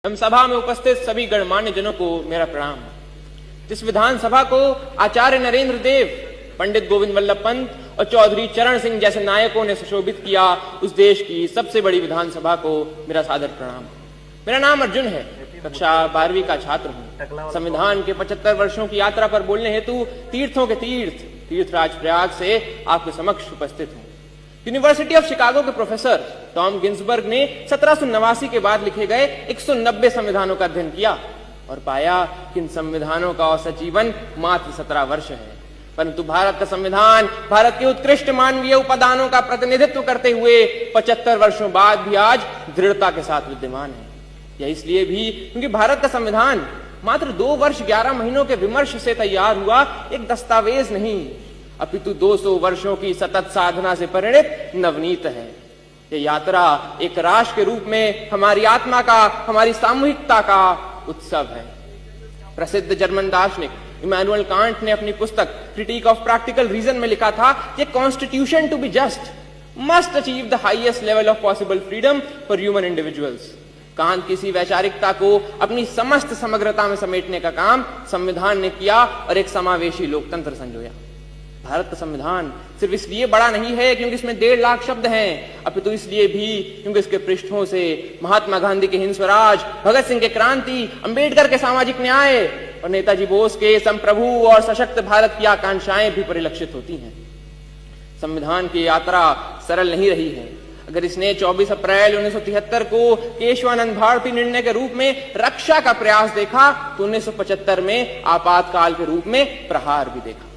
हम सभा में उपस्थित सभी गणमान्य जनों को मेरा प्रणाम। जिस विधानसभा को आचार्य नरेंद्र देव, पंडित गोविंद वल्लभ पंत और चौधरी चरण सिंह जैसे नायकों ने सुशोभित किया, उस देश की सबसे बड़ी विधानसभा को मेरा सादर प्रणाम। मेरा नाम अर्जुन है, कक्षा 12वीं का छात्र हूँ। संविधान के 75 वर्षों की यात्रा पर बोलने हेतु तीर्थों के तीर्थराज प्रयाग से आपके समक्ष उपस्थित हूँ। यूनिवर्सिटी ऑफ शिकागो के प्रोफेसर टॉम गिन्सबर्ग ने 1789 के बाद लिखे गए 190 संविधानों का अध्ययन किया और पाया कि इन संविधानों का औसत जीवन मात्र 17 वर्ष है। परंतु भारत का संविधान भारत के उत्कृष्ट मानवीय उपादानों का प्रतिनिधित्व करते हुए 75 वर्षों बाद भी आज दृढ़ता के साथ विद्यमान है। यह इसलिए भी क्योंकि भारत का संविधान मात्र 2 वर्ष 11 महीनों के विमर्श से तैयार हुआ एक दस्तावेज नहीं, अपितु 200 वर्षों की सतत साधना से परिणित नवनीत है। यह यात्रा एक राष्ट्र के रूप में हमारी आत्मा का, हमारी सामूहिकता का उत्सव है। प्रसिद्ध जर्मन दार्शनिक इमैनुअल कांट ने अपनी पुस्तक क्रिटिक ऑफ प्रैक्टिकल रीजन में लिखा था कि constitution to be just must achieve the highest level of possible freedom for human individuals. Kant किसी वैचारिकता को अपनी समस्त समग्रता में समेटने का काम संविधान ने किया और एक समावेशी लोकतंत्र संजोया। भारत का संविधान सिर्फ इसलिए बड़ा नहीं है क्योंकि इसमें 1.5 लाख शब्द हैं, अपितु इसलिए भी क्योंकि इसके पृष्ठों से महात्मा गांधी के हिंद स्वराज, भगत सिंह के क्रांति, अंबेडकर के सामाजिक न्याय और नेताजी बोस के संप्रभु और सशक्त भारत की आकांक्षाएं भी परिलक्षित होती हैं। संविधान की यात्रा सरल नहीं रही है। अगर इसने 24 अप्रैल 1973 को केशवानंद भारती निर्णय के रूप में रक्षा का प्रयास देखा तो 1975 में आपातकाल के रूप में प्रहार भी देखा।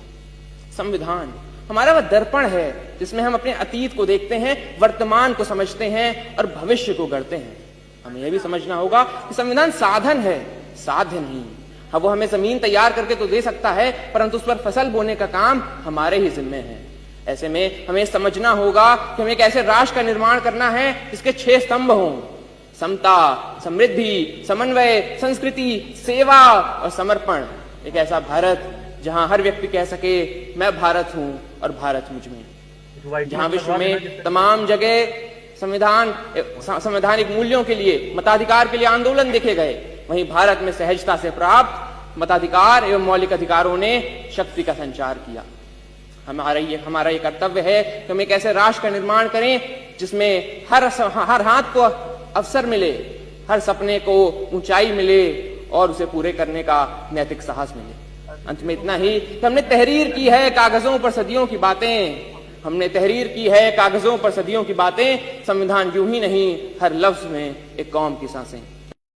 संविधान हमारा वह दर्पण है जिसमें हम अपने अतीत को देखते हैं, वर्तमान को समझते हैं और भविष्य को गढ़ते हैं। हमें यह भी समझना होगा कि संविधान साधन है, साध्य नहीं। हाँ, वो हमें जमीन तैयार करके तो दे सकता है, परंतु उस पर फसल बोने का काम हमारे ही जिम्मे है। ऐसे में हमें समझना होगा कि हमें एक ऐसे राष्ट्र का निर्माण करना है जिसके 6 स्तंभ हों: समता, समृद्धि, समन्वय, संस्कृति, सेवा और समर्पण। एक ऐसा भारत जहां हर व्यक्ति कह सके मैं भारत हूं और भारत मुझ में। जहां विश्व में तमाम जगह संवैधानिक मूल्यों के लिए, मताधिकार के लिए आंदोलन देखे गए, वहीं भारत में सहजता से प्राप्त मताधिकार एवं मौलिक अधिकारों ने शक्ति का संचार किया। हमारा ये कर्तव्य है कि हम एक ऐसे राष्ट्र का निर्माण करें जिसमें हर हाथ को अवसर मिले, हर सपने को ऊंचाई मिले और उसे पूरे करने का नैतिक साहस मिले। अंत में इतना ही कि हमने तहरीर की है कागजों पर सदियों की बातें, हमने तहरीर की है कागजों पर सदियों की बातें। संविधान यूं ही नहीं, हर लफ्ज में एक कौम की सांसें।